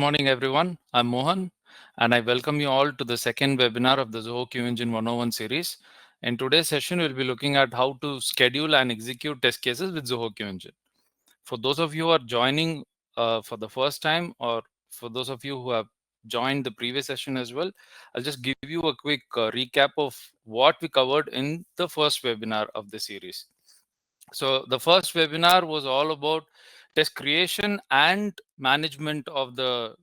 morning, everyone. I'm Mohan, and I welcome you all to the second webinar of the Zoho QEngine 101 series. In today's session, we'll be looking at how to schedule and execute test cases with Zoho QEngine. For those of you who are joining for the first time, or for those of you who have joined the previous session as well, I'll just give you a quick recap of what we covered in the first webinar of the series. So the first webinar was all about test creation and management of the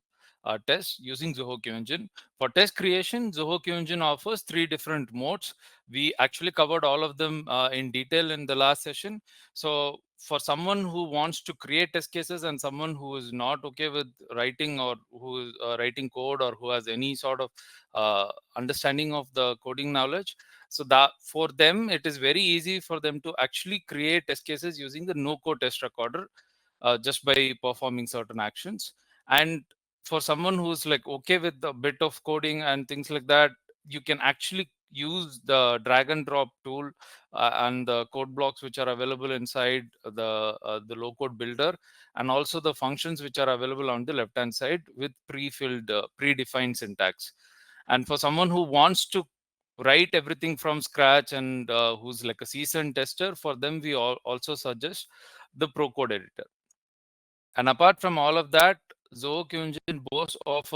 test using Zoho QEngine. For test creation, Zoho QEngine offers three different modes. We actually covered all of them in detail in the last session. So for someone who wants to create test cases and someone who is not okay with writing, or who is writing code, or who has any sort of understanding of the coding knowledge, so that for them, it is very easy for them to actually create test cases using the no-code test recorder just by performing certain actions. And for someone who's like okay with a bit of coding and things like that, you can actually use the drag and drop tool and the code blocks which are available inside the low code builder, and also the functions which are available on the left hand side with pre-filled predefined syntax. And for someone who wants to write everything from scratch and who's like a seasoned tester, for them we also suggest the pro code editor. And apart from all of that, Zoho QEngine boasts of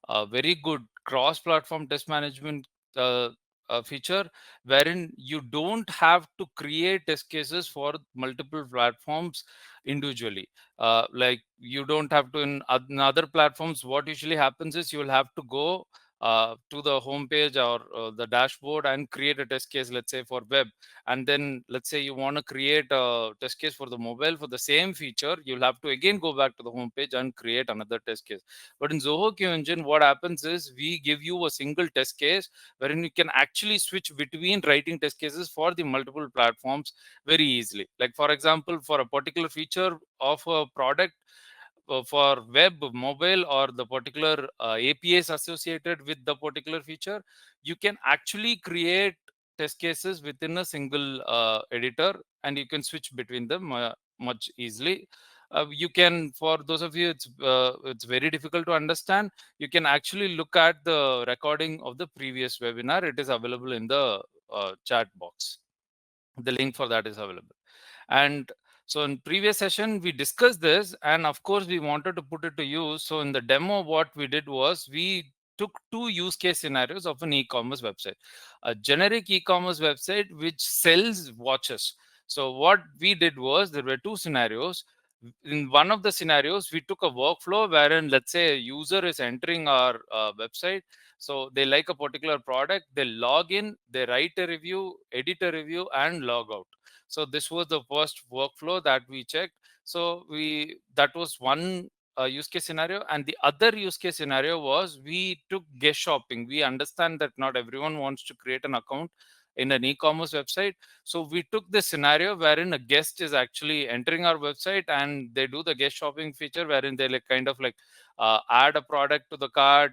a very good cross-platform test management uh, feature, wherein you don't have to create test cases for multiple platforms individually. Like you don't have to in other platforms. What usually happens is you will have to go to the home page or the dashboard and create a test case, let's say for web. And then let's say you want to create a test case for the mobile for the same feature, you'll have to again go back to the home page and create another test case. But in Zoho QEngine, what happens is we give you a single test case wherein you can actually switch between writing test cases for the multiple platforms very easily. Like for example, for a particular feature of a product, for web, mobile, or the particular APIs associated with the particular feature, you can actually create test cases within a single editor, and you can switch between them much easily. You can, for those of you it's very difficult to understand, you can actually look at the recording of the previous webinar. It is available in the chat box. The link for that is available. And so in previous session, we discussed this, and of course, we wanted to put it to use. So in the demo, what we did was we took two use case scenarios of an e-commerce website, a generic e-commerce website which sells watches. So what we did was there were two scenarios. In one of the scenarios, we took a workflow wherein, let's say, a user is entering our website. So they like a particular product, they log in, they write a review, edit a review, and log out. So this was the first workflow that we checked. So that was one use case scenario. And the other use case scenario was we took guest shopping. We understand that not everyone wants to create an account in an e-commerce website. So we took this scenario wherein a guest is actually entering our website and they do the guest shopping feature, wherein they like kind of like add a product to the cart,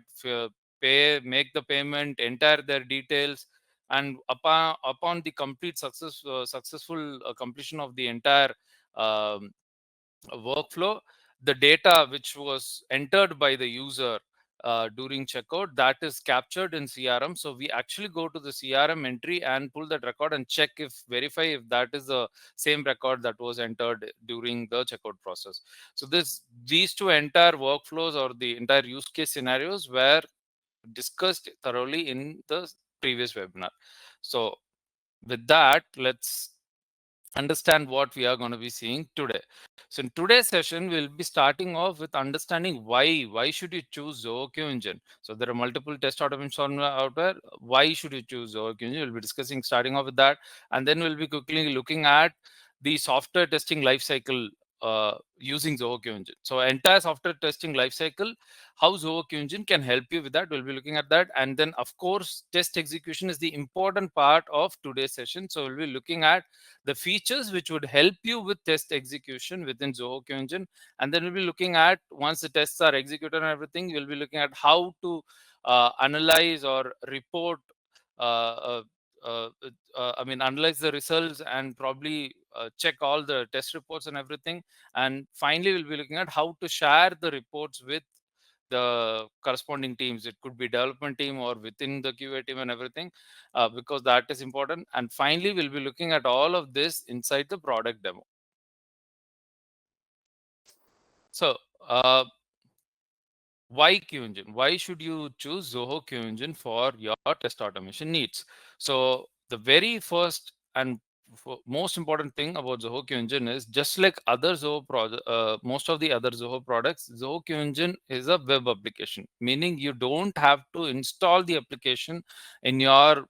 make the payment, enter their details, and upon the successful completion of the entire um, workflow, the data which was entered by the user during checkout, that is captured in CRM. So we actually go to the CRM entry and pull that record and verify if that is the same record that was entered during the checkout process. So these two entire workflows, or the entire use case scenarios, were discussed thoroughly in the previous webinar. So with that, let's understand what we are going to be seeing today. So in today's session, we'll be starting off with understanding why should you choose Zoho QEngine. So there are multiple test automation out there. Why should you choose Zoho QEngine? We'll be discussing starting off with that, and then we'll be quickly looking at the software testing lifecycle using Zoho QEngine. So entire software testing lifecycle, how Zoho QEngine can help you with that. We'll be looking at that. And then of course, test execution is the important part of today's session. So we'll be looking at the features which would help you with test execution within Zoho QEngine. And then we'll be looking at, once the tests are executed and everything, we'll be looking at how to analyze or report analyze the results and probably check all the test reports and everything. And finally, we'll be looking at how to share the reports with the corresponding teams. It could be development team or within the QA team and everything, because that is important. And finally, we'll be looking at all of this inside the product demo. So why QEngine? Why should you choose Zoho QEngine for your test automation needs? So the very first and most important thing about Zoho QEngine is, just like other most of the other Zoho products, Zoho QEngine is a web application, meaning you don't have to install the application in your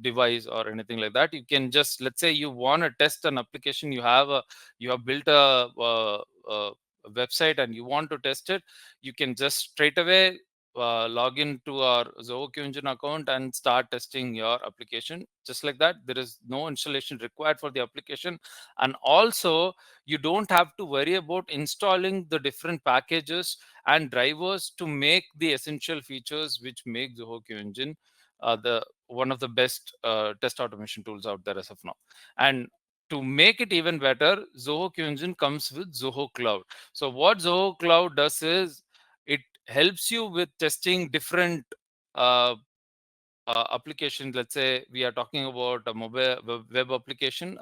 device or anything like that. You can just, let's say you want to test an application, you have built a website and you want to test it, you can just straight away log into our Zoho QEngine account and start testing your application. Just like that, there is no installation required for the application. And also, you don't have to worry about installing the different packages and drivers to make the essential features which make Zoho QEngine the one of the best test automation tools out there as of now. And to make it even better, Zoho QEngine comes with Zoho Cloud. So what Zoho Cloud does is, it helps you with testing different uh, applications. Let's say we are talking about a mobile web application.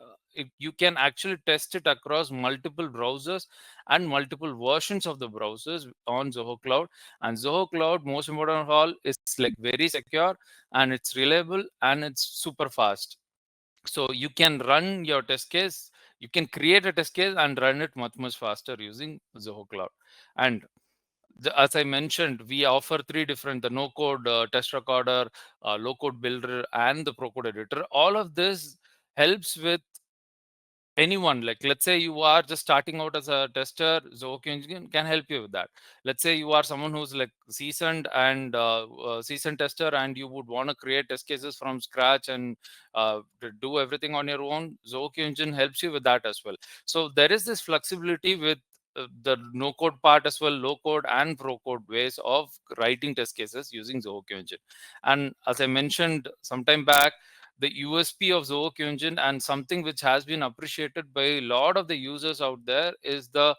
You can actually test it across multiple browsers and multiple versions of the browsers on Zoho Cloud. And Zoho Cloud, most important of all, is like very secure, and it's reliable, and it's super fast. So you can run your test case, you can create a test case and run it much faster using Zoho Cloud. And as I mentioned, we offer three different: the no code test recorder, low code builder, and the pro code editor. All of this helps with anyone. Like, let's say you are just starting out as a tester, Zoho QEngine can help you with that. Let's say you are someone who's like seasoned and seasoned tester, and you would want to create test cases from scratch and to do everything on your own. Zoho QEngine helps you with that as well. So there is this flexibility with the no code part as well, low code and pro code ways of writing test cases using Zoho QEngine. And as I mentioned sometime back, the USP of Zoho QEngine, and something which has been appreciated by a lot of the users out there, is the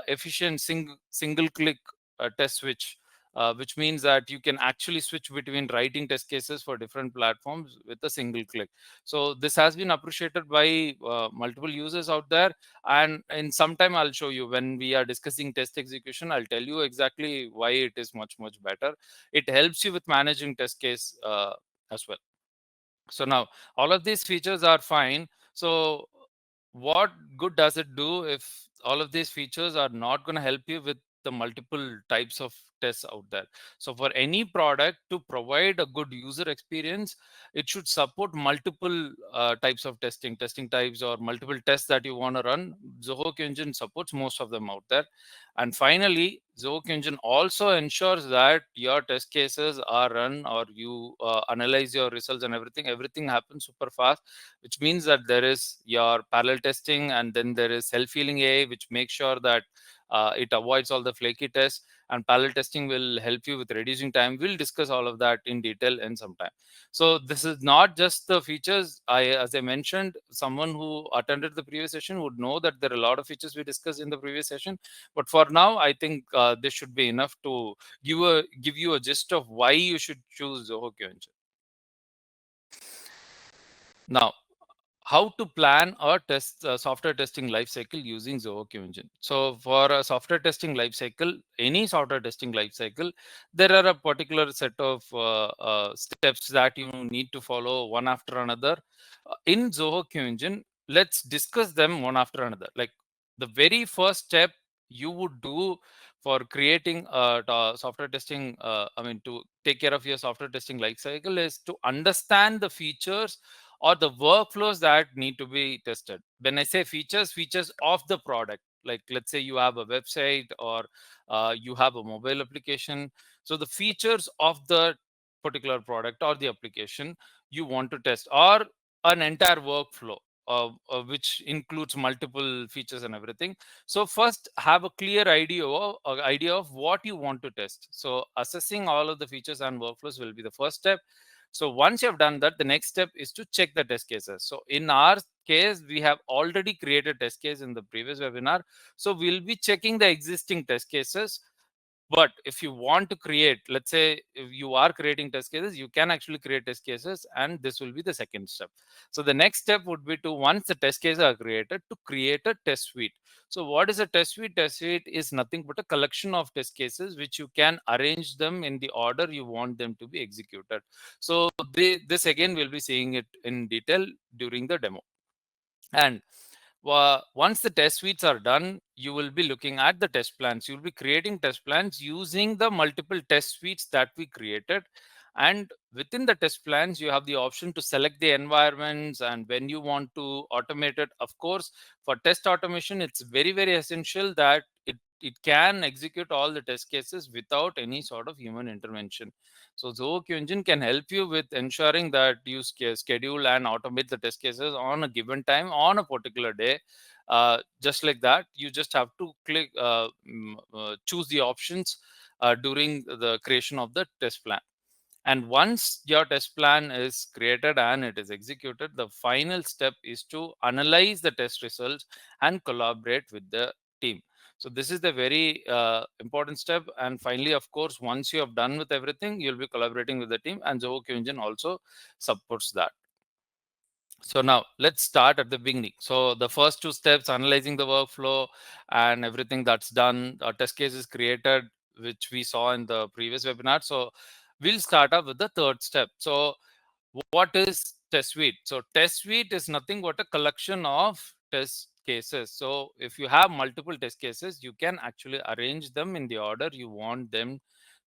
efficient single click test switch, which means that you can actually switch between writing test cases for different platforms with a single click. So this has been appreciated by multiple users out there. And in some time, I'll show you, when we are discussing test execution, I'll tell you exactly why it is much better. It helps you with managing test case as well. So now all of these features are fine. So what good does it do if all of these features are not going to help you with the multiple types of tests out there? So for any product to provide a good user experience, it should support multiple types of testing types, or multiple tests that you want to run. Zoho QEngine supports most of them out there. And finally, Zoho QEngine also ensures that your test cases are run, or you analyze your results and everything happens super fast, which means that there is your parallel testing, and then there is self-healing AI, which makes sure that it avoids all the flaky tests. And parallel testing will help you with reducing time. We'll discuss all of that in detail in some time. So this is not just the features. As I mentioned, someone who attended the previous session would know that there are a lot of features we discussed in the previous session. But for now, I think this should be enough to give you a gist of why you should choose Zoho QEngine. Now, how to plan a software testing lifecycle using Zoho QEngine. So for a software testing lifecycle, any software testing lifecycle, there are a particular set of steps that you need to follow one after another. In Zoho QEngine, let's discuss them one after another. Like, the very first step you would do for creating a software testing, to take care of your software testing lifecycle, is to understand the features or the workflows that need to be tested. When I say features of the product, like let's say you have a website, or you have a mobile application. So the features of the particular product or the application you want to test, or an entire workflow which includes multiple features and everything. So first, have a clear idea of what you want to test. So assessing all of the features and workflows will be the first step. So once you have done that, the next step is to check the test cases. So in our case, we have already created test case in the previous webinar. So we'll be checking the existing test cases But if you want to create, let's say if you are creating test cases, you can actually create test cases, and this will be the second step. So the next step would be to, once the test cases are created, to create a test suite. So what is a test suite? Test suite is nothing but a collection of test cases which you can arrange them in the order you want them to be executed. So this again, we'll be seeing it in detail during the demo. And once the test suites are done, you will be looking at the test plans. You'll be creating test plans using the multiple test suites that we created. And within the test plans, you have the option to select the environments and when you want to automate it. Of course, for test automation, it's very, very essential that it can execute all the test cases without any sort of human intervention. So Zoho QEngine can help you with ensuring that you schedule and automate the test cases on a given time on a particular day. Just like that, you just have to click, choose the options during the creation of the test plan. And once your test plan is created and it is executed, the final step is to analyze the test results and collaborate with the team. So this is the very important step. And finally, of course, once you have done with everything, you'll be collaborating with the team, and Zoho QEngine also supports that. So now let's start at the beginning. So the first two steps, analyzing the workflow and everything that's done, a test case is created, which we saw in the previous webinar. So we'll start up with the third step. So what is test suite? So test suite is nothing but a collection of test cases. So if you have multiple test cases, you can actually arrange them in the order you want them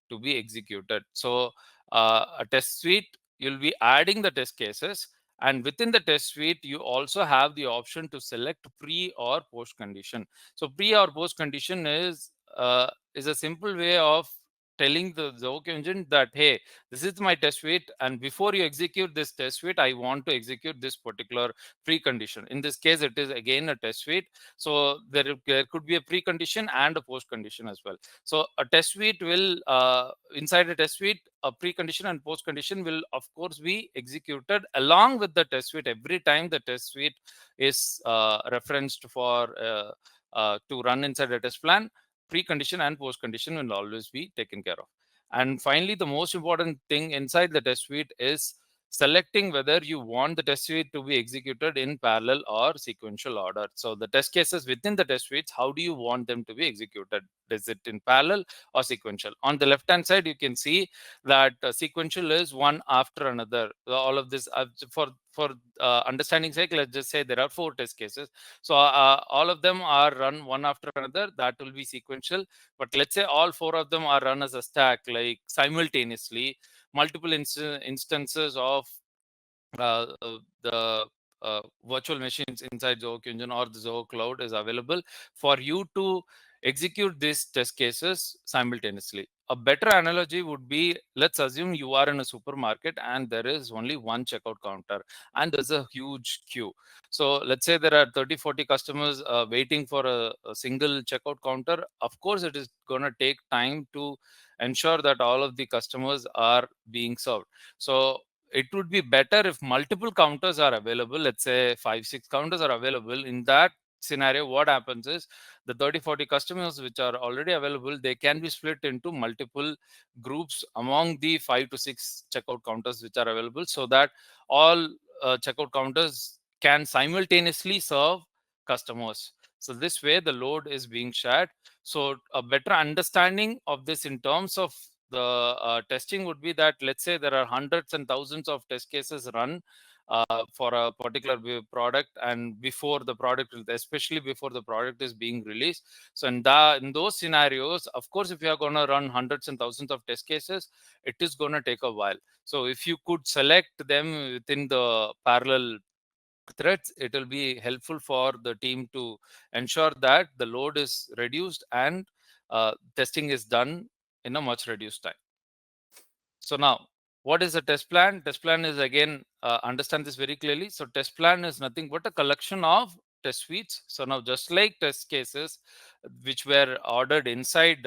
to be executed. So a test suite, you'll be adding the test cases, and within the test suite, you also have the option to select pre or post condition. So pre or post condition is a simple way of telling the Zoho engine that, hey, this is my test suite, and before you execute this test suite, I want to execute this particular precondition. In this case, it is again a test suite. So there could be a precondition and a post condition as well. So a test suite will, inside a test suite, a precondition and post condition will of course be executed along with the test suite every time the test suite is referenced for to run inside a test plan. Precondition and post condition will always be taken care of. And finally, the most important thing inside the test suite is selecting whether you want the test suite to be executed in parallel or sequential order. So the test cases within the test suites, how do you want them to be executed? Is it in parallel or sequential? On the left hand side, you can see that sequential is one after another. All of this, for understanding sake, let's just say there are 4 test cases. So all of them are run one after another. That will be sequential. But let's say all 4 of them are run as a stack, like simultaneously. Multiple instances of the virtual machines inside Zoho Engine or the Zoho Cloud is available for you to execute these test cases simultaneously. A better analogy would be, let's assume you are in a supermarket and there is only one checkout counter and there's a huge queue. So let's say there are 30-40 customers waiting for a single checkout counter. Of course, it is going to take time to ensure that all of the customers are being served. So it would be better if multiple counters are available. Let's say 5-6 counters are available. In that scenario, what happens is the 30-40 customers which are already available, they can be split into multiple groups among the 5 to 6 checkout counters which are available, so that all checkout counters can simultaneously serve customers. So this way the load is being shared. So a better understanding of this in terms of the testing would be that, let's say there are hundreds and thousands of test cases run for a particular product, and before the product, especially before the product is being released. So in those scenarios, of course, if you are going to run hundreds and thousands of test cases, it is going to take a while. So if you could select them within the parallel threads, it will be helpful for the team to ensure that the load is reduced and testing is done in a much reduced time. So now, what is a test plan? Test plan is, again, understand this very clearly. So test plan is nothing but a collection of test suites. So now, just like test cases which were ordered inside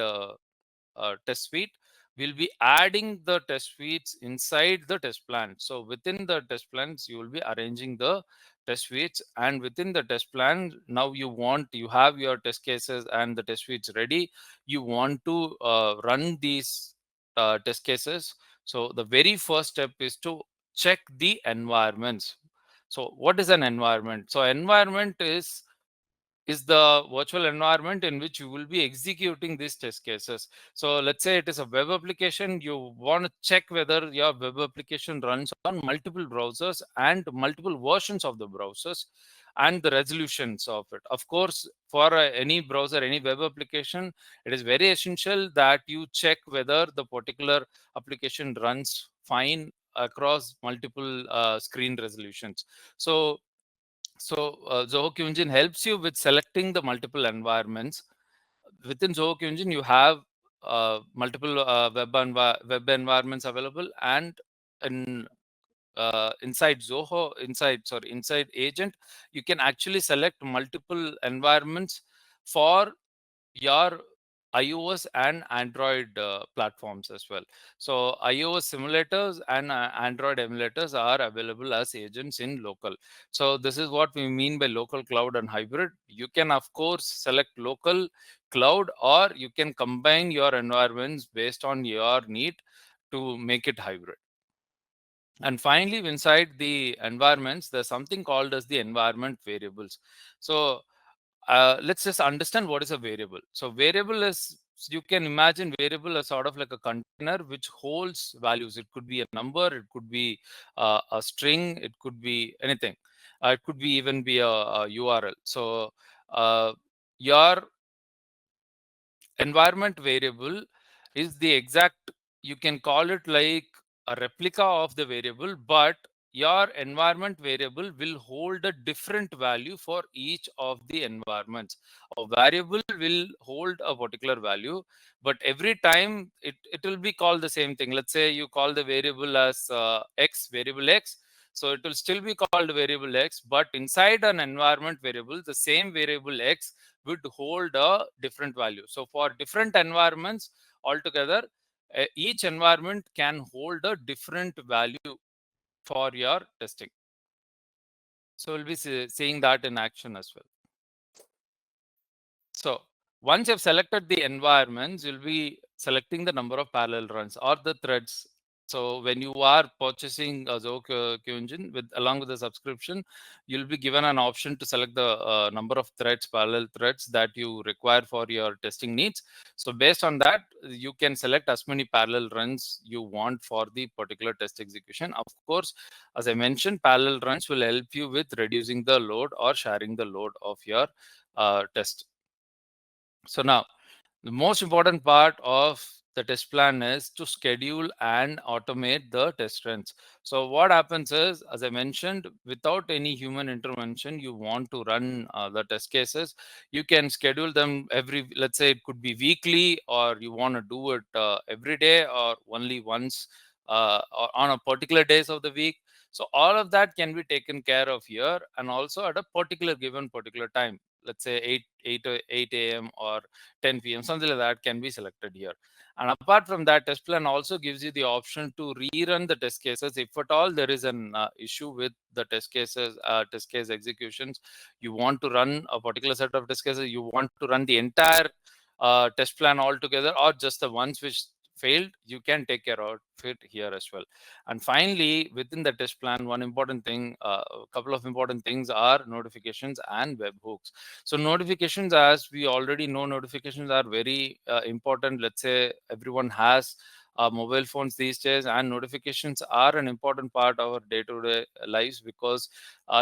test suite, we'll be adding the test suites inside the test plan. So within the test plans, you will be arranging the test suites, and within the test plan, now you have your test cases and the test suites ready. You want to run these test cases. So the very first step is to check the environments. So what is an environment? So environment is the virtual environment in which you will be executing these test cases. So let's say it is a web application. You want to check whether your web application runs on multiple browsers and multiple versions of the browsers and the resolutions of it. Of course, for any browser, any web application, it is very essential that you check whether the particular application runs fine across multiple screen resolutions. So Zoho QEngine helps you with selecting the multiple environments. Within Zoho QEngine, you have multiple web environments available, and in inside Agent, you can actually select multiple environments for your iOS and Android platforms as well. So iOS simulators and Android emulators are available as agents in local. So this is what we mean by local, cloud, and hybrid. You can of course select local, cloud, or you can combine your environments based on your need to make it hybrid. And finally, inside the environments, there's something called as the environment variables. So let's just understand what is a variable. So variable is, you can imagine variable as sort of like a container which holds values. It could be a number, it could be a string, it could be anything. It could be even be a URL. So your environment variable is the exact, you can call it like a replica of the variable, but your environment variable will hold a different value for each of the environments. A variable will hold a particular value, but every time it will be called the same thing. Let's say you call the variable as x, variable x, so it will still be called variable x, but inside an environment variable, the same variable x would hold a different value. So for different environments altogether, each environment can hold a different value for your testing. So we'll be seeing that in action as well. So once you've selected the environments, you'll be selecting the number of parallel runs or the threads. So when you are purchasing a Zoho QEngine along with the subscription, you'll be given an option to select the number of threads, parallel threads that you require for your testing needs. So based on that, you can select as many parallel runs you want for the particular test execution. Of course, as I mentioned, parallel runs will help you with reducing the load or sharing the load of your test. So now, the most important part of the test plan is to schedule and automate the test runs. So what happens is, as I mentioned, without any human intervention, you want to run the test cases. You can schedule them let's say it could be weekly, or you want to do it every day or only once or on a particular days of the week. So all of that can be taken care of here, and also at a particular time. Let's say 8 a.m. or 10 p.m. something like that can be selected here. And apart from that, test plan also gives you the option to rerun the test cases if at all there is an issue with the test case executions. You want to run a particular set of test cases, you want to run the entire test plan altogether, or just the ones which failed, you can take care of it here as well. And finally, within the test plan, one important thing, a couple of important things are notifications and webhooks. So notifications, as we already know, notifications are very important. Let's say everyone has mobile phones these days, and notifications are an important part of our day-to-day lives, because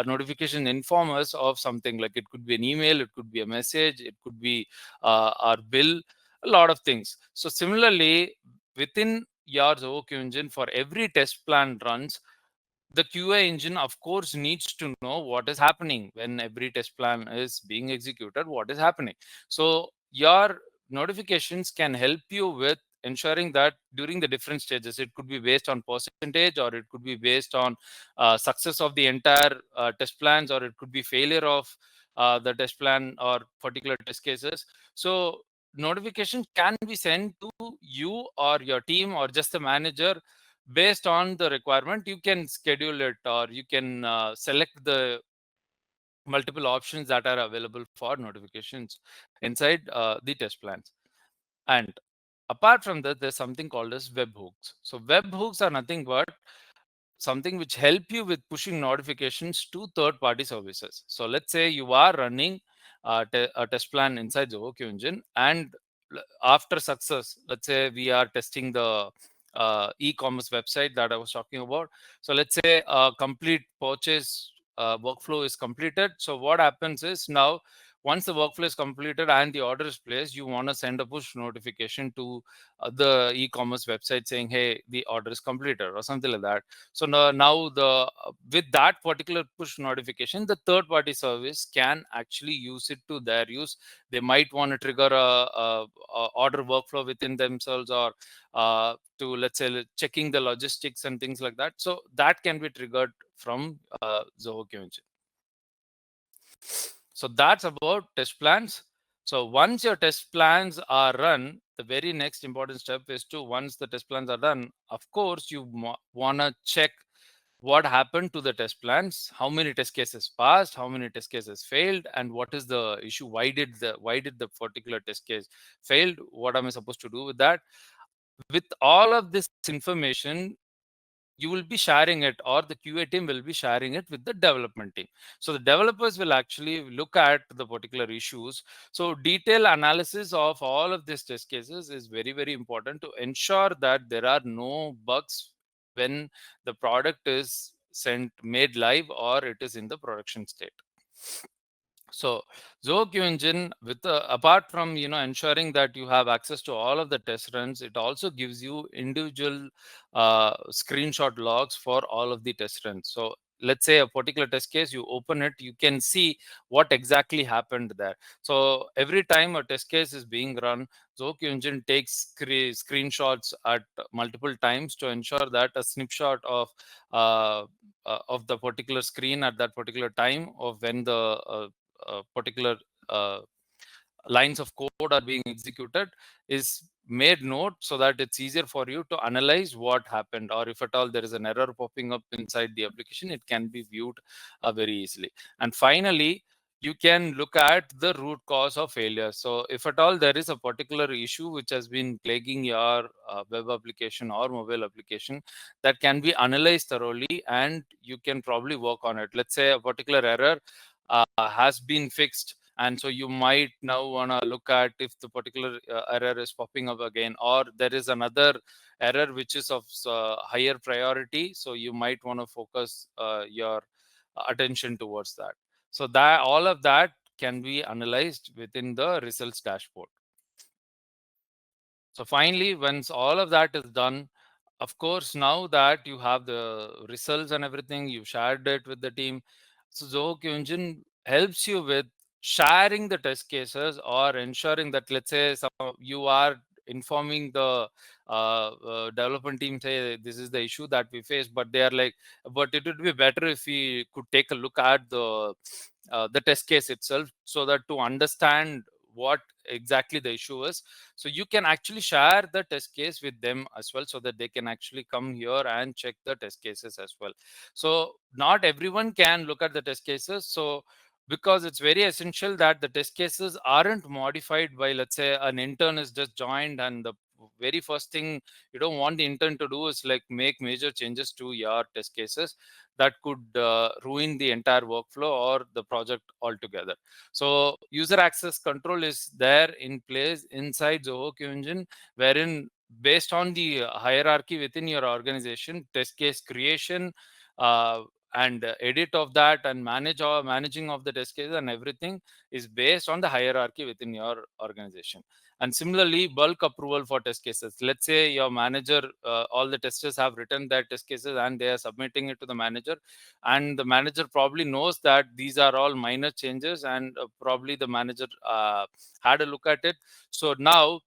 notification inform us of something. Like it could be an email, it could be a message, it could be our bill, a lot of things. So similarly, within your Zoho QEngine, for every test plan runs, the QA engine, of course, needs to know what is happening when every test plan is being executed, what is happening. So your notifications can help you with ensuring that during the different stages, it could be based on percentage, or it could be based on success of the entire test plans, or it could be failure of the test plan or particular test cases. So notification can be sent to you or your team or just the manager based on the requirement. You can schedule it, or you can select the multiple options that are available for notifications inside the test plans. And apart from that, there's something called as webhooks. So webhooks are nothing but something which help you with pushing notifications to third-party services. So let's say you are running a test plan inside Zoho QEngine, and after success, let's say we are testing the e-commerce website that I was talking about. So let's say a complete purchase workflow is completed. So what happens is, now once the workflow is completed and the order is placed, you want to send a push notification to the e-commerce website saying, hey, the order is completed, or something like that. So now with that particular push notification, the third party service can actually use it to their use. They might want to trigger a order workflow within themselves, or to, let's say, checking the logistics and things like that. So that can be triggered from Zoho QEngine. So that's about test plans. So once your test plans are run, the very next important step is to, once the test plans are done, of course, you want to check what happened to the test plans, how many test cases passed, how many test cases failed, and what is the issue. Why did the particular test case failed? What am I supposed to do with that? With all of this information, you will be sharing it, or the QA team will be sharing it with the development team. So the developers will actually look at the particular issues. So detailed analysis of all of these test cases is very, very important to ensure that there are no bugs when the product is made live, or it is in the production state. So Zoho QEngine, with apart from ensuring that you have access to all of the test runs, it also gives you individual screenshot logs for all of the test runs. So let's say a particular test case, you open it, you can see what exactly happened there. So every time a test case is being run, Zoho QEngine takes screenshots at multiple times to ensure that a snapshot of the particular screen at that particular time of when the particular lines of code are being executed is made note, so that it's easier for you to analyze what happened, or if at all there is an error popping up inside the application, it can be viewed very easily. And finally, you can look at the root cause of failure. So if at all there is a particular issue which has been plaguing your web application or mobile application, that can be analyzed thoroughly, and you can probably work on it. Let's say a particular error has been fixed, and so you might now want to look at if the particular error is popping up again, or there is another error which is of higher priority, so you might want to focus your attention towards that. So that all of that can be analyzed within the results dashboard. So finally, once all of that is done, of course, now that you have the results and everything, you shared it with the team. So Zoho QEngine helps you with sharing the test cases, or ensuring that, let's say, you are informing the development team, say this is the issue that we face, but they are like, but it would be better if we could take a look at the test case itself, so that to understand what exactly the issue is, so you can actually share the test case with them as well, so that they can actually come here and check the test cases as well. So not everyone can look at the test cases, so because it's very essential that the test cases aren't modified by, let's say, an intern is just joined, and the very first thing you don't want the intern to do is like make major changes to your test cases that could ruin the entire workflow or the project altogether. So user access control is there in place inside Zoho QEngine, wherein based on the hierarchy within your organization, test case creation uh, and edit of that, and managing of the test case and everything is based on the hierarchy within your organization. And similarly, bulk approval for test cases. Let's say your manager, all the testers have written their test cases and they are submitting it to the manager, and the manager probably knows that these are all minor changes, and probably the manager had a look at it. So now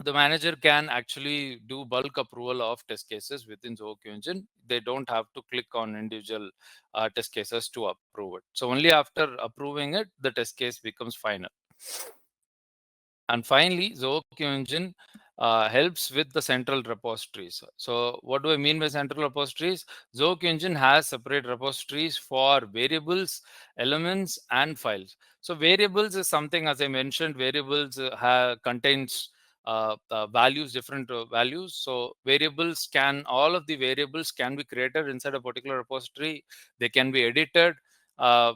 the manager can actually do bulk approval of test cases within Zoho QEngine. They don't have to click on individual test cases to approve it. So only after approving it, the test case becomes final. And finally, Zoho QEngine helps with the central repositories. So what do I mean by central repositories? Zoho QEngine has separate repositories for variables, elements, and files. So variables is something, as I mentioned, variables contains values, different values. So variables all of the variables can be created inside a particular repository. They can be edited. Uh,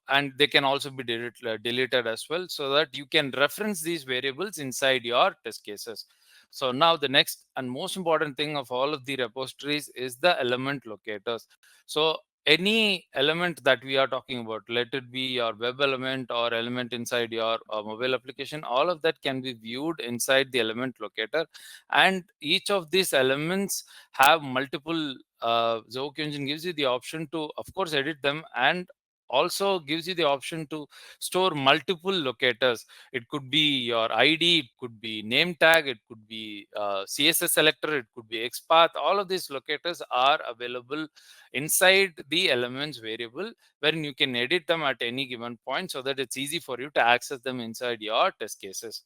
and they can also be deleted as well, so that you can reference these variables inside your test cases. So now the next and most important thing of all of the repositories is the element locators. So any element that we are talking about, let it be your web element or element inside your mobile application, all of that can be viewed inside the element locator. And each of these elements have multiple Zoho Engine gives you the option to, of course, edit them, and also gives you the option to store multiple locators. It could be your ID, it could be name tag, it could be CSS selector, it could be XPath. All of these locators are available inside the elements variable, wherein you can edit them at any given point, so that it's easy for you to access them inside your test cases.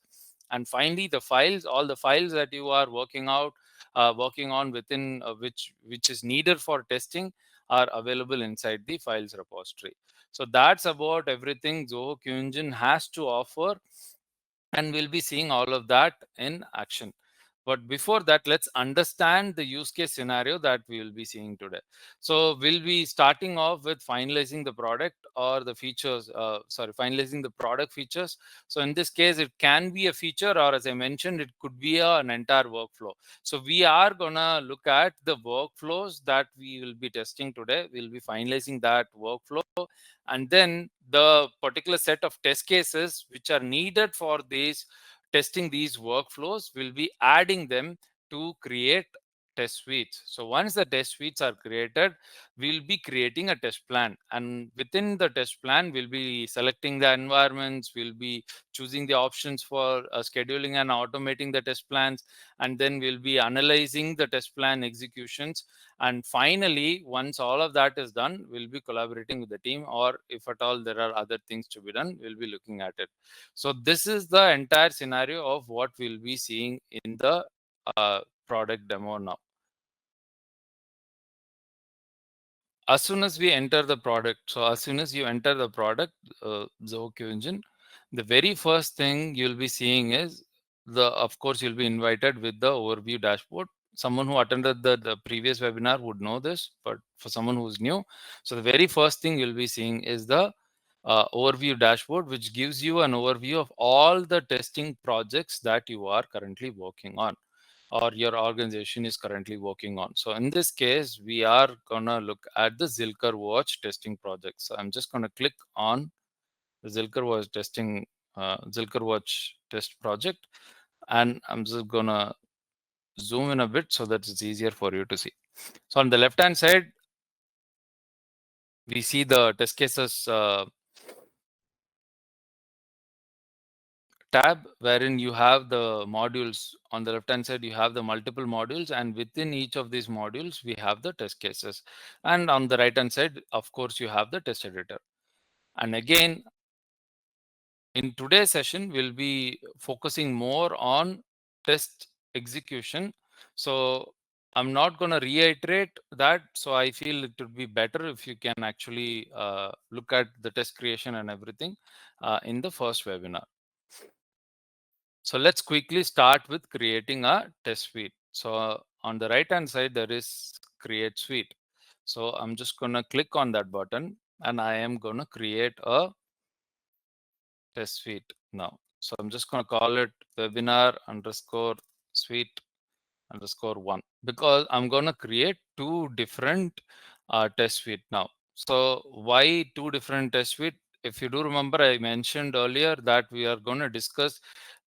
And finally, the files, all the files that you are working on within which is needed for testing, are available inside the files repository. So that's about everything Zoho QEngine has to offer, and we'll be seeing all of that in action. But before that, let's understand the use case scenario that we will be seeing today. So we'll be starting off with finalizing the product or the features, finalizing the product features. So in this case, it can be a feature, or as I mentioned, it could be an entire workflow. So we are gonna look at the workflows that we will be testing today. We'll be finalizing that workflow, and then the particular set of test cases which are needed for these testing these workflows, will be adding them to create test suites. So once the test suites are created, we'll be creating a test plan, and within the test plan, we'll be selecting the environments, we'll be choosing the options for scheduling and automating the test plans, and then we'll be analyzing the test plan executions. And finally, once all of that is done, we'll be collaborating with the team, or if at all there are other things to be done, we'll be looking at it. So this is the entire scenario of what we'll be seeing in the product demo now. As soon as we enter the product, so as soon as you enter the product, Zoho QEngine, the very first thing you'll be seeing is of course, you'll be invited with the overview dashboard. Someone who attended the previous webinar would know this, but for someone who's new, so the very first thing you'll be seeing is the overview dashboard, which gives you an overview of all the testing projects that you are currently working on, or your organization is currently working on. So in this case, we are gonna look at the Zilker Watch testing project. So I'm just gonna click on the Zilker Watch test project, and I'm just gonna zoom in a bit so that it's easier for you to see. So on the left hand side, we see the test cases tab, wherein you have the modules. On the left hand side, you have the multiple modules, and within each of these modules, we have the test cases. And on the right hand side, of course, you have the test editor. And again, in today's session, we'll be focusing more on test execution. So I'm not going to reiterate that. So I feel it would be better if you can actually look at the test creation and everything in the first webinar. So let's quickly start with creating a test suite. So on the right hand side, there is create suite. So I'm just going to click on that button, and I am going to create a test suite now. So I'm just going to call it webinar underscore suite underscore one, because I'm going to create two different test suite now. So why two different test suite? If you do remember, I mentioned earlier that we are going to discuss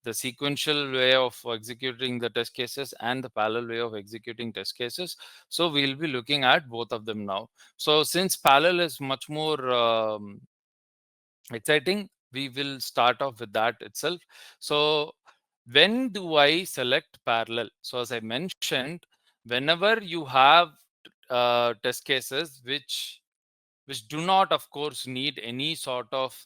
the sequential way of executing the test cases and the parallel way of executing test cases. So we'll be looking at both of them now. So since parallel is much more exciting, we will start off with that itself. So when do I select parallel? So as I mentioned, whenever you have test cases which do not, of course, need any sort of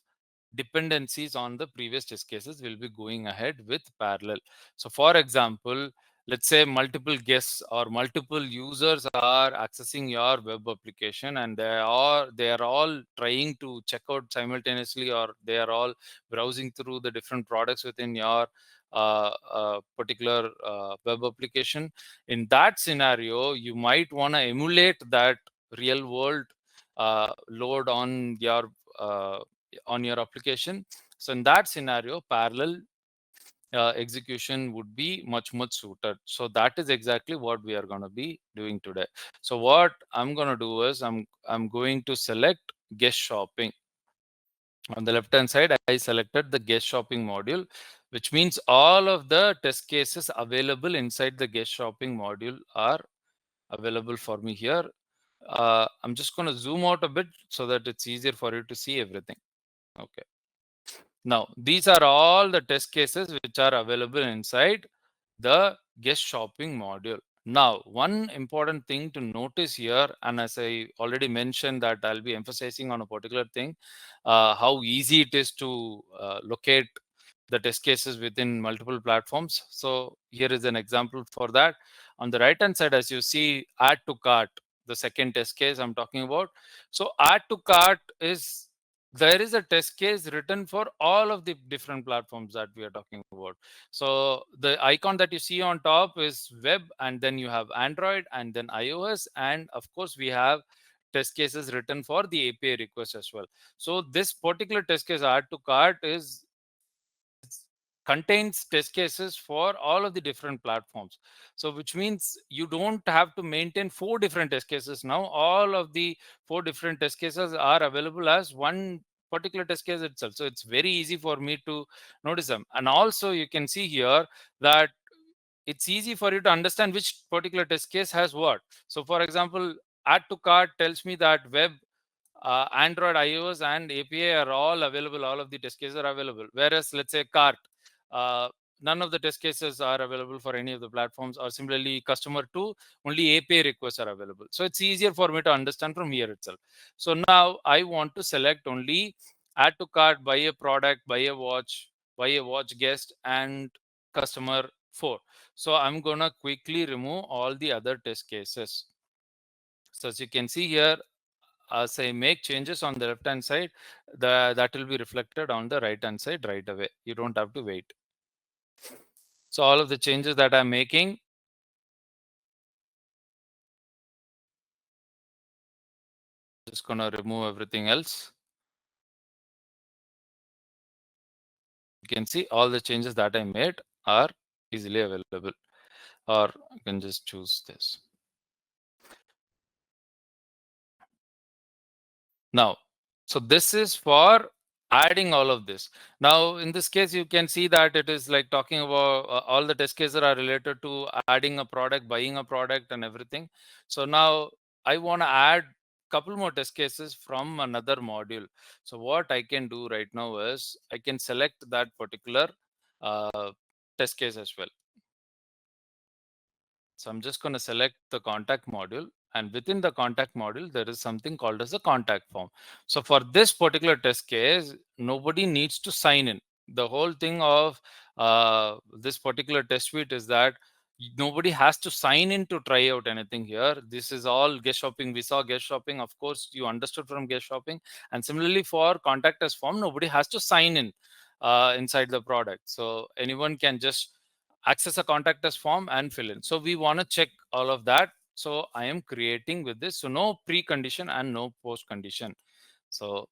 dependencies on the previous test cases will be going ahead with parallel. So for example, let's say multiple guests or multiple users are accessing your web application, and they are all trying to check out simultaneously, or they are all browsing through the different products within your particular web application. In that scenario, you might want to emulate that real world load uh, on your application. So in that scenario, parallel execution would be much suited. So that is exactly what we are going to be doing today. So what I'm going to do is I'm going to select guest shopping. On the left hand side, I selected the guest shopping module, which means all of the test cases available inside the guest shopping module are available for me here. I'm just going to zoom out a bit so that it's easier for you to see everything. Okay. Now, these are all the test cases which are available inside the guest shopping module. Now, one important thing to notice here, and as I already mentioned that I'll be emphasizing on a particular thing, how easy it is to locate the test cases within multiple platforms. So here is an example for that. On the right hand side, as you see, add to cart, the second test case I'm talking about. So add to cart is, there is a test case written for all of the different platforms that we are talking about. So the icon that you see on top is web, and then you have Android, and then iOS, and of course we have test cases written for the API request as well. So this particular test case add to cart is contains test cases for all of the different platforms. So which means you don't have to maintain 4 different test cases now. All of the 4 different test cases are available as one particular test case itself. So it's very easy for me to notice them. And also you can see here that it's easy for you to understand which particular test case has what. So for example, add to cart tells me that web, Android, iOS, and API are all available. All of the test cases are available. Whereas, let's say cart, uh, none of the test cases are available for any of the platforms. Or similarly, customer 2, only API requests are available. So it's easier for me to understand from here itself. So now I want to select only add to cart, buy a product, buy a watch guest, and customer 4. So I'm gonna quickly remove all the other test cases. So as you can see here, as I make changes on the left hand side, that will be reflected on the right hand side right away. You don't have to wait. So all of the changes that I'm making, just gonna remove everything else. You can see all the changes that I made are easily available, or I can just choose this. Now, so this is for adding all of this. Now, in this case, you can see that it is like talking about all the test cases are related to adding a product, buying a product, and everything. So now I want to add couple more test cases from another module. So what I can do right now is I can select that particular test case as well. So I'm just going to select the contact module, and within the contact module, there is something called as a contact form. So for this particular test case, nobody needs to sign in. The whole thing of this particular test suite is that nobody has to sign in to try out anything here. This is all guest shopping. We saw guest shopping. Of course, you understood from guest shopping. And similarly for contact as form, nobody has to sign in inside the product. So anyone can just access a contact us form and fill in. So we want to check all of that. So I am creating with this. So no precondition and no post condition. So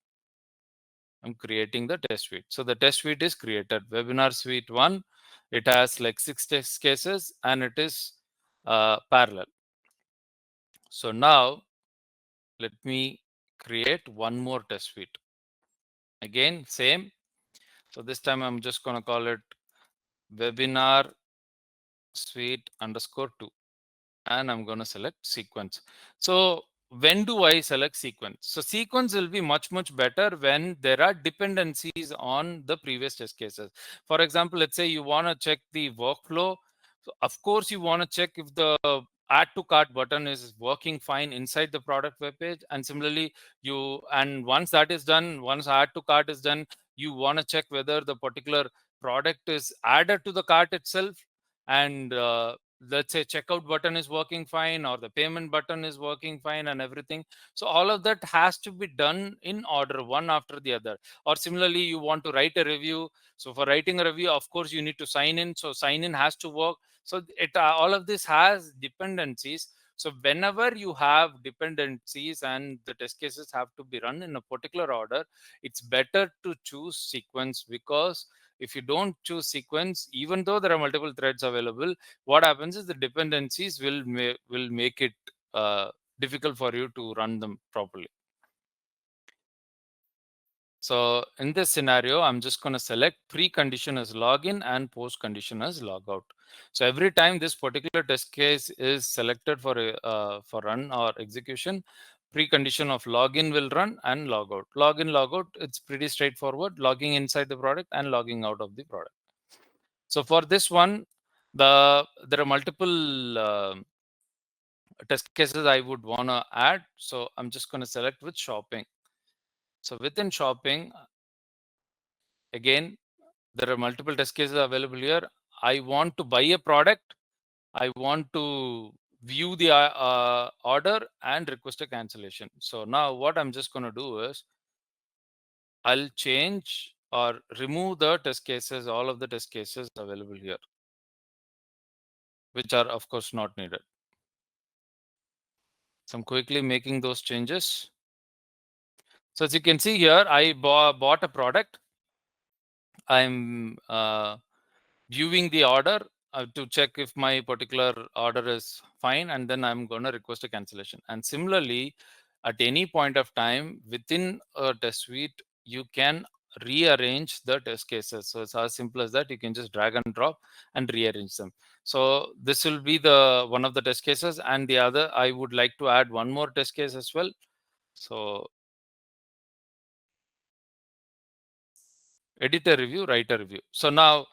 I'm creating the test suite. So the test suite is created. Webinar suite 1. It has like 6 test cases and it is parallel. So now let me create one more test suite. Again, same. So this time I'm just going to call it webinar suite underscore 2. And I'm going to select sequence. So when do I select sequence? So sequence will be much better when there are dependencies on the previous test cases. For example, let's say you want to check the workflow. So of course, you want to check if the add to cart button is working fine inside the product web page. And similarly, once that is done, once add to cart is done, you want to check whether the particular product is added to the cart itself, and let's say checkout button is working fine, or the payment button is working fine, and everything. So all of that has to be done in order, one after the other. Or similarly, you want to write a review. So for writing a review, of course, you need to sign in. So sign in has to work. So it all of this has dependencies. So whenever you have dependencies and the test cases have to be run in a particular order, it's better to choose sequence, because if you don't choose sequence, even though there are multiple threads available, what happens is the dependencies will make it difficult for you to run them properly. So in this scenario, I'm just going to select pre-condition as login and post-condition as logout. So every time this particular test case is selected for run or execution, pre-condition of login will run and logout. Login, logout, it's pretty straightforward, logging inside the product and logging out of the product. So for this one, there are multiple test cases I would want to add. So I'm just going to select with shopping. So within shopping, again, there are multiple test cases available here. I want to buy a product. I want to view the order and request a cancellation. So now what I'm just going to do is I'll change or remove the test cases, all of the test cases available here, which are of course not needed. So I'm quickly making those changes. So as you can see here, I bought a product. I'm viewing the order to check if my particular order is fine, and then I'm going to request a cancellation. And similarly, at any point of time within a test suite, you can rearrange the test cases. So it's as simple as that. You can just drag and drop and rearrange them. So this will be the one of the test cases, and the other, I would like to add one more test case as well. So editor review, writer review. So now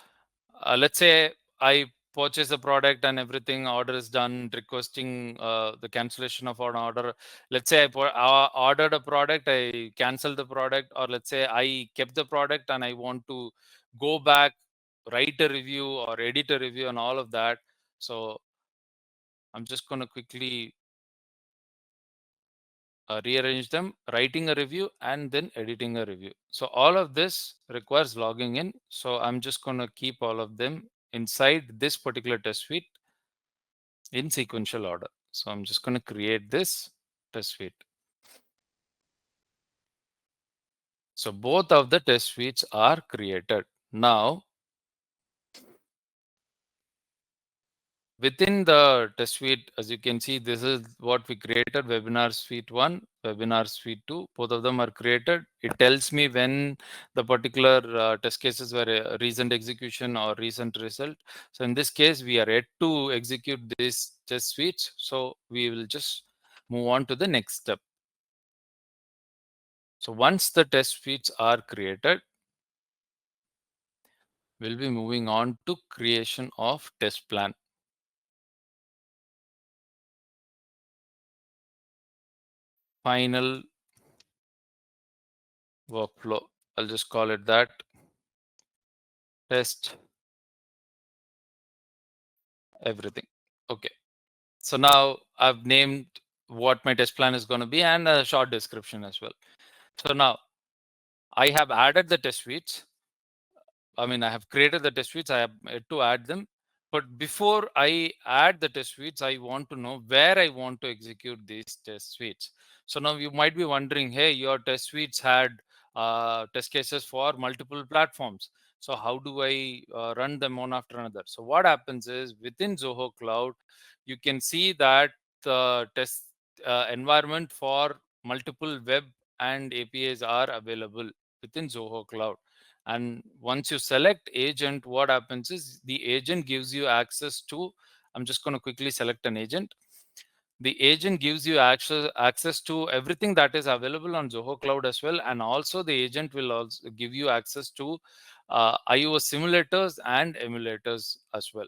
let's say I purchase a product and everything, order is done, requesting the cancellation of an order. Let's say I ordered a product, I canceled the product, or let's say I kept the product and I want to go back, write a review or edit a review and all of that. So I'm just going to quickly rearrange them, writing a review and then editing a review. So all of this requires logging in. So I'm just going to keep all of them inside this particular test suite in sequential order. So I'm just going to create this test suite. So both of the test suites are created. Now, within the test suite, as you can see, this is what we created: webinar suite 1, webinar suite 2. Both of them are created. It tells me when the particular test cases were a recent execution or recent result. So in this case, we are yet to execute these test suites. So we will just move on to the next step. So once the test suites are created, we'll be moving on to creation of test plan. Final workflow. I'll just call it that. Test everything. Okay. So now I've named what my test plan is going to be and a short description as well. So now I have added the test suites. I mean, I have created the test suites. I have to add them. But before I add the test suites, I want to know where I want to execute these test suites. So now you might be wondering, hey, your test suites had test cases for multiple platforms. So how do I run them one after another? So what happens is within Zoho Cloud, you can see that the test environment for multiple web and APIs are available within Zoho Cloud. And once you select agent, what happens is the agent gives you access to, I'm just going to quickly select an agent. The agent gives you access to everything that is available on Zoho Cloud as well. And also the agent will also give you access to iOS simulators and emulators as well.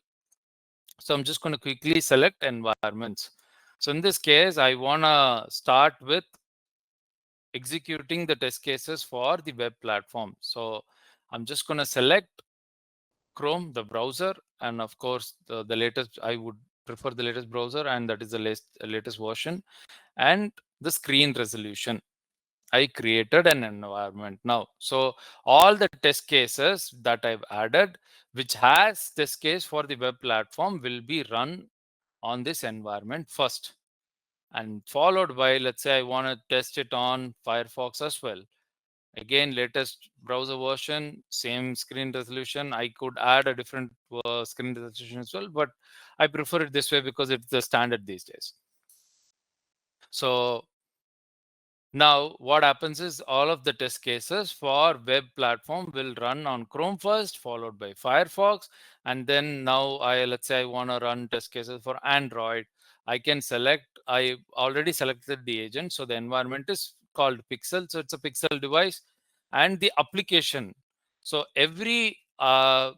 So I'm just going to quickly select environments. So in this case, I want to start with executing the test cases for the web platform. So I'm just going to select Chrome, the browser, and of course the latest, I would prefer the latest browser, and that is the latest version, and the screen resolution. I created an environment now. So all the test cases that I've added, which has test case for the web platform, will be run on this environment first, and followed by, let's say I want to test it on Firefox as well. Again, latest browser version, same screen resolution. I could add a different screen resolution as well, but I prefer it this way because it's the standard these days. So now what happens is all of the test cases for web platform will run on Chrome first, followed by Firefox. And then now let's say I want to run test cases for Android. I can select, I already selected the agent. So the environment is called Pixel. So it's a Pixel device and the application. So every, let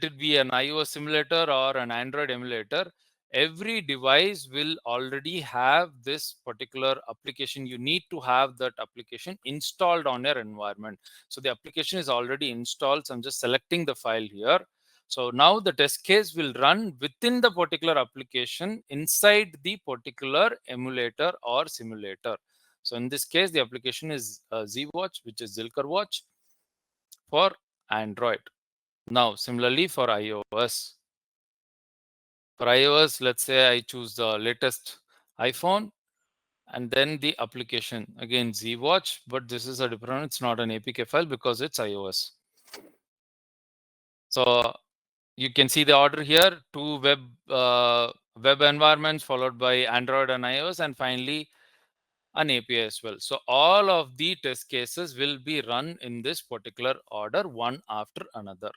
it be an iOS simulator or an Android emulator, every device will already have this particular application. You need to have that application installed on your environment. So the application is already installed. So I'm just selecting the file here. So now the test case will run within the particular application inside the particular emulator or simulator. So in this case, the application is ZWatch, which is Zilker Watch for Android. Now, similarly for iOS. For iOS, let's say I choose the latest iPhone, and then the application, again ZWatch, but this is a different, it's not an APK file because it's iOS. So you can see the order here, two web environments followed by Android and iOS, and finally an API as well. So all of the test cases will be run in this particular order, one after another.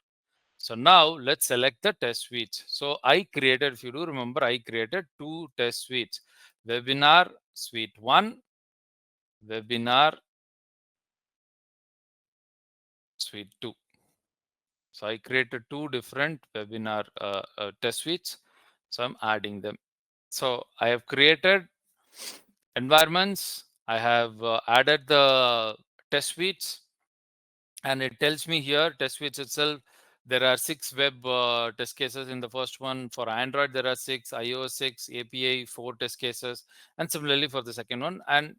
So now let's select the test suites. So I created, if you do remember, I created two test suites, Webinar Suite 1, Webinar Suite 2. So I created two different webinar test suites. So I'm adding them. So I have created environments. I have added the test suites, and it tells me here, test suites itself, there are 6 web test cases in the first one. For Android, there are 6, iOS 6, API 4 test cases, and similarly for the second one. And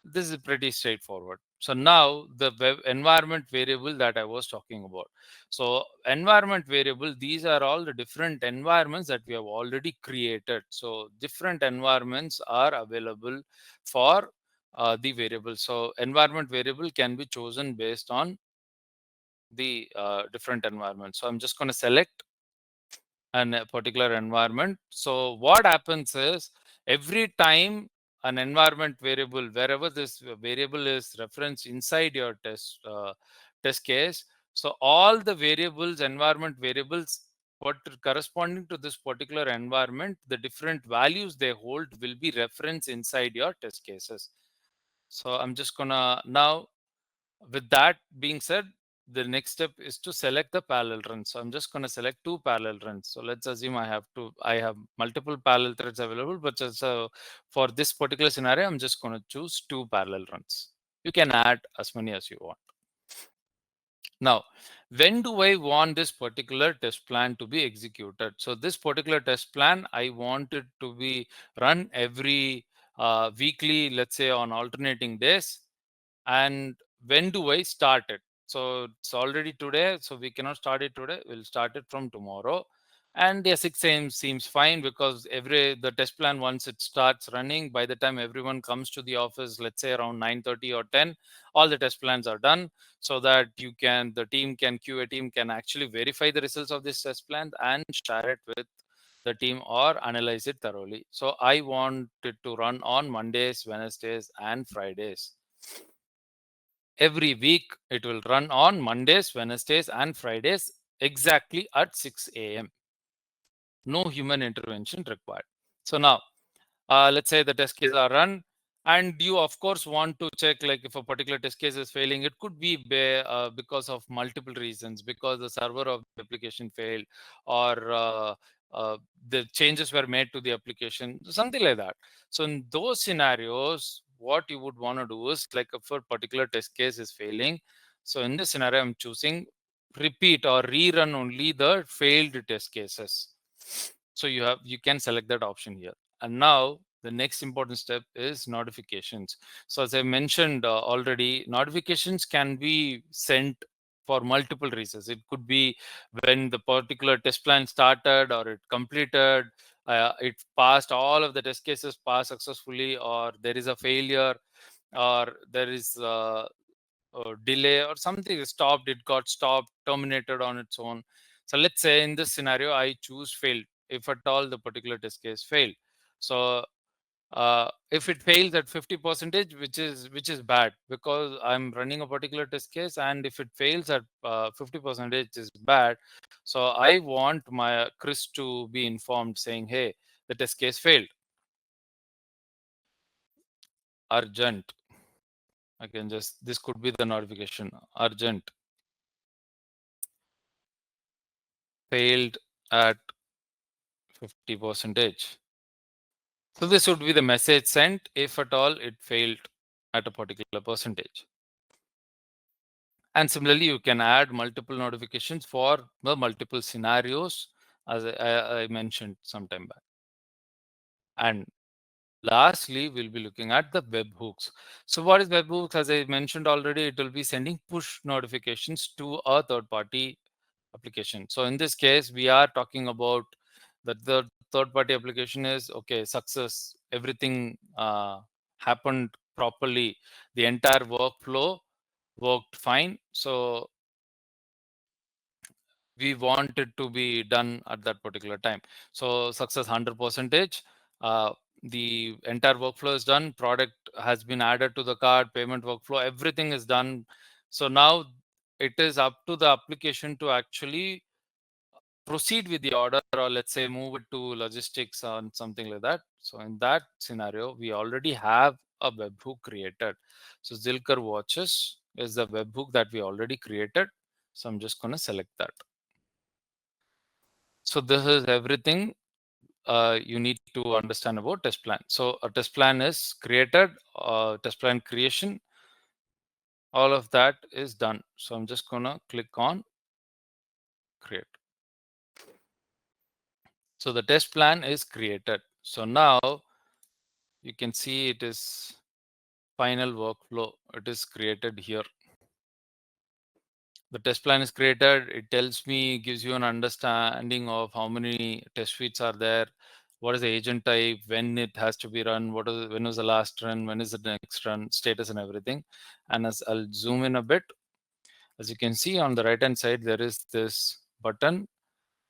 this is pretty straightforward. So now the web environment variable that I was talking about. So environment variable, these are all the different environments that we have already created. So different environments are available for the variable. So environment variable can be chosen based on the different environments. So I'm just going to select a particular environment. So what happens is, every time an environment variable, wherever this variable is referenced inside your test case, so all the variables, environment variables, what corresponding to this particular environment, the different values they hold will be referenced inside your test cases. So I'm just gonna now, with that being said, the next step is to select the parallel runs. So I'm just going to select two parallel runs. So let's assume I have multiple parallel threads available, but just for this particular scenario, I'm just going to choose two parallel runs. You can add as many as you want. Now, when do I want this particular test plan to be executed? So this particular test plan, I want it to be run every weekly, let's say on alternating days. And when do I start it? So it's already today, so we cannot start it today. We'll start it from tomorrow. And the 6 a.m. seems fine, because the test plan, once it starts running, by the time everyone comes to the office, let's say around 9:30 or 10, all the test plans are done, so that the QA team can actually verify the results of this test plan and share it with the team or analyze it thoroughly. So I want it to run on Mondays, Wednesdays, and Fridays. Every week, it will run on Mondays, Wednesdays, and Fridays exactly at 6 a.m. No human intervention required. So now, let's say the test cases are run, and you of course want to check, like, if a particular test case is failing. It could be because of multiple reasons, because the server of the application failed, or the changes were made to the application, something like that. So in those scenarios, what you would want to do is, like, if a particular test case is failing, so in this scenario, I'm choosing repeat or rerun only the failed test cases. So you can select that option here. And now the next important step is notifications. So as I mentioned already, notifications can be sent for multiple reasons. It could be when the particular test plan started, or it completed, it passed, all of the test cases passed successfully, or there is a failure, or there is delay, or something stopped, it got stopped, terminated on its own. So let's say in this scenario, I choose failed, if at all the particular test case failed. So if it fails at 50%, which is bad, because I'm running a particular test case, and if it fails at 50% is bad. So I want my Chris to be informed saying, hey, the test case failed. Urgent. I can just, this could be the notification, urgent, failed at 50%. So this would be the message sent if at all it failed at a particular percentage. And similarly, you can add multiple notifications for the multiple scenarios, as I mentioned some time back. And lastly, we'll be looking at the webhooks. So what is webhooks? As I mentioned already, it will be sending push notifications to a third-party application. So in this case, we are talking about the third-party application is, okay, success, everything happened properly, the entire workflow worked fine. So we want it to be done at that particular time. So success 100%. The entire workflow is done. Product has been added to the cart. Payment workflow, everything is done. So now it is up to the application to actually proceed with the order, or let's say move it to logistics or something like that. So in that scenario, we already have a webhook created. So Zilker Watches is the webhook that we already created. So I'm just going to select that. So this is everything you need to understand about test plan. So a test plan is created, test plan creation, all of that is done. So I'm just gonna click on create. So the test plan is created. So now you can see it is final workflow. It is created here. The test plan is created. It tells me, gives you an understanding of how many test suites are there, what is the agent type, when it has to be run, when was the last run, when is the next run, status and everything. And as I'll zoom in a bit, as you can see on the right hand side, there is this button.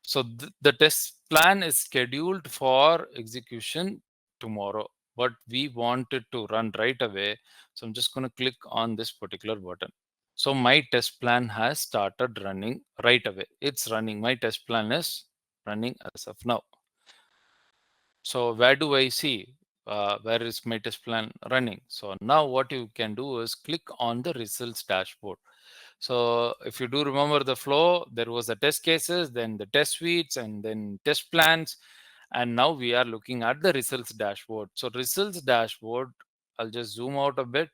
So the test plan is scheduled for execution tomorrow, but we want it to run right away. So I'm just going to click on this particular button. So my test plan has started running right away. It's running. My test plan is running as of now. So where do I see where is my test plan running? So now what you can do is click on the results dashboard. So if you do remember the flow, there was the test cases, then the test suites, and then test plans. And now we are looking at the results dashboard. So results dashboard, I'll just zoom out a bit.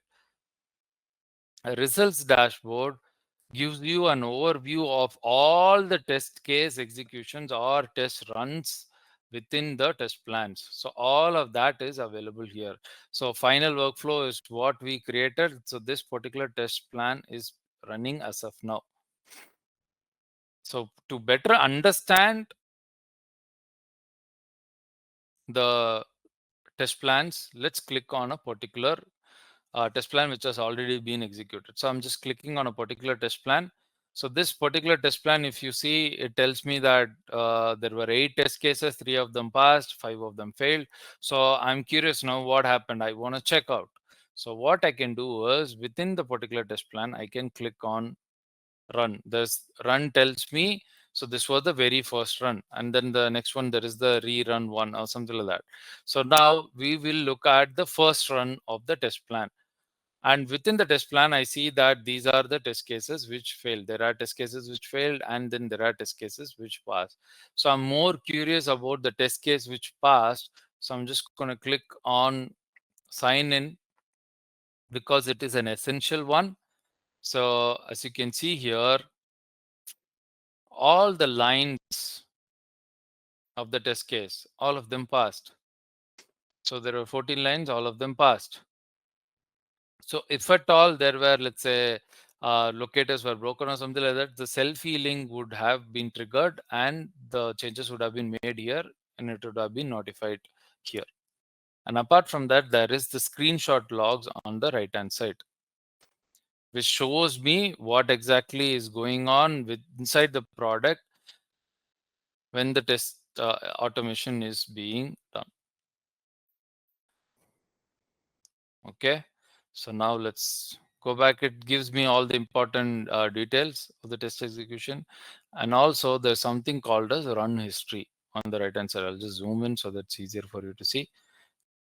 A results dashboard gives you an overview of all the test case executions or test runs within the test plans. So all of that is available here. So final workflow is what we created. So this particular test plan is running as of now. So to better understand the test plans, let's click on a particular test plan which has already been executed. So I'm just clicking on a particular test plan. So this particular test plan, if you see, it tells me that there were 8 test cases, 3 of them passed, 5 of them failed. So I'm curious now what happened. I want to check out. So what I can do is, within the particular test plan, I can click on run. This run tells me, so this was the very first run, and then the next one, there is the rerun one or something like that. So now we will look at the first run of the test plan. And within the test plan, I see that these are the test cases which failed. There are test cases which failed, and then there are test cases which passed. So I'm more curious about the test case which passed. So I'm just going to click on sign in. because it is an essential one. So as you can see here, all the lines of the test case, all of them passed. So there were 14 lines, all of them passed. So if at all there were, let's say, locators were broken or something like that, the self-healing would have been triggered and the changes would have been made here and it would have been notified here. And apart from that, there is the screenshot logs on the right hand side, which shows me what exactly is going on with inside the product when the test automation is being done. Okay, so now let's go back. It gives me all the important details of the test execution, and also there's something called as run history on the right hand side. I'll just zoom in so that's easier for you to see.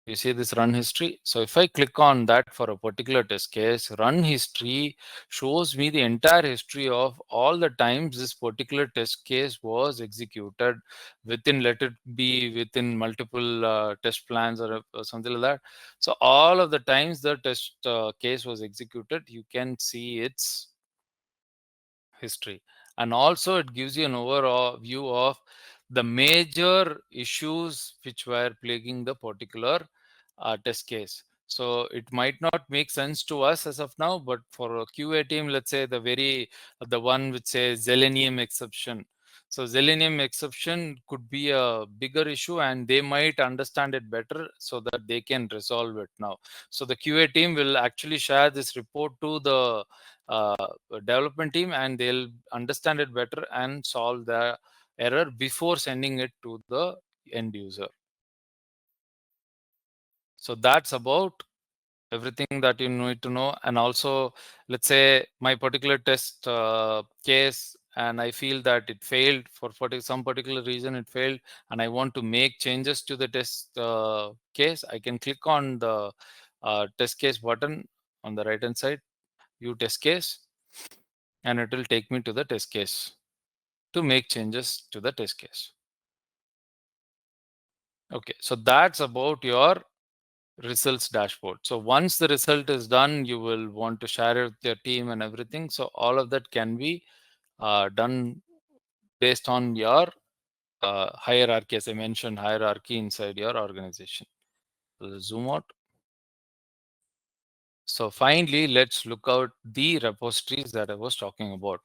You see this run history. So if I click on that for a particular test case, run history shows me the entire history of all the times this particular test case was executed within, let it be within multiple test plans or something like that. So all of the times the test case was executed, you can see its history. And also it gives you an overall view of the major issues which were plaguing the particular test case. So it might not make sense to us as of now, but for a QA team, let's say the one which says selenium exception. So selenium exception could be a bigger issue and they might understand it better so that they can resolve it now. So the QA team will actually share this report to the development team and they'll understand it better and solve the error before sending it to the end user. So that's about everything that you need to know. And also, let's say my particular test case and I feel that it failed for some particular reason, it failed, and I want to make changes to the test case. I can click on the test case button on the right hand side, view test case, and it will take me to the test case to make changes to the test case. Okay, so that's about your results dashboard. So once the result is done, you will want to share it with your team and everything. So all of that can be done based on your hierarchy, as I mentioned, hierarchy inside your organization. So zoom out. So finally, let's look out the repositories that I was talking about.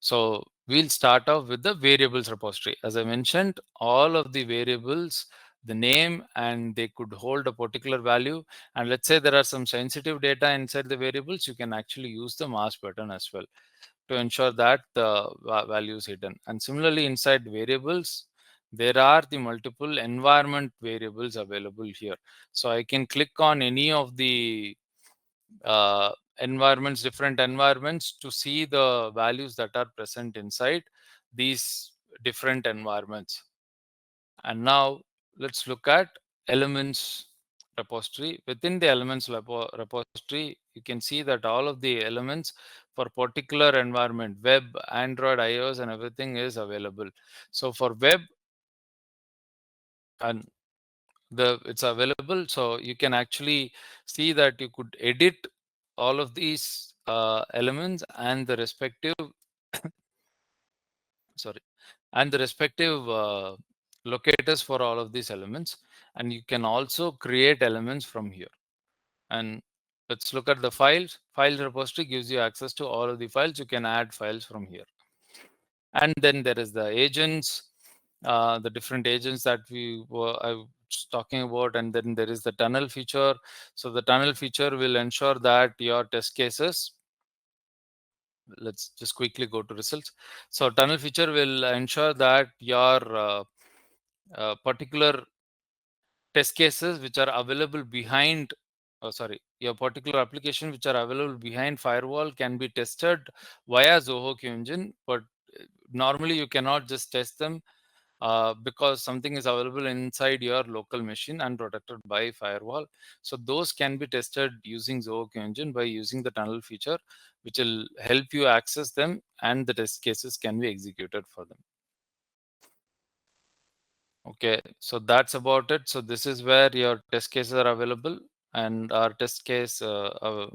So we'll start off with the variables repository. As I mentioned, all of the variables, the name, and they could hold a particular value. And let's say there are some sensitive data inside the variables, you can actually use the mask button as well to ensure that the value is hidden. And similarly, inside variables, there are the multiple environment variables available here. So I can click on any of the different environments to see the values that are present inside these different environments. And now let's look at elements repository. Within the elements repository, you can see that all of the elements for particular environment, web, Android, iOS, and everything is available. So for web, and it's available, so you can actually see that you could edit all of these elements and the respective sorry and the respective locators for all of these elements, and you can also create elements from here. And let's look at the files repository. Gives you access to all of the files. You can add files from here. And then there is the agents, the different agents that I was talking about. And then there is the tunnel feature. So the tunnel feature will ensure that your test cases, let's just quickly go to results. So tunnel feature will ensure that your particular test cases which are available behind your particular application which are available behind firewall can be tested via Zoho QEngine. But normally you cannot just test them because something is available inside your local machine and protected by firewall. So those can be tested using Zoho QEngine by using the tunnel feature, which will help you access them, and the test cases can be executed for them. Okay, so that's about it. So this is where your test cases are available. and our test case, our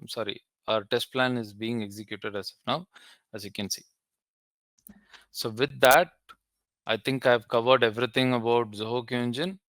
test plan is being executed as of now, as you can see. So with that, I think I've covered everything about Zoho QEngine.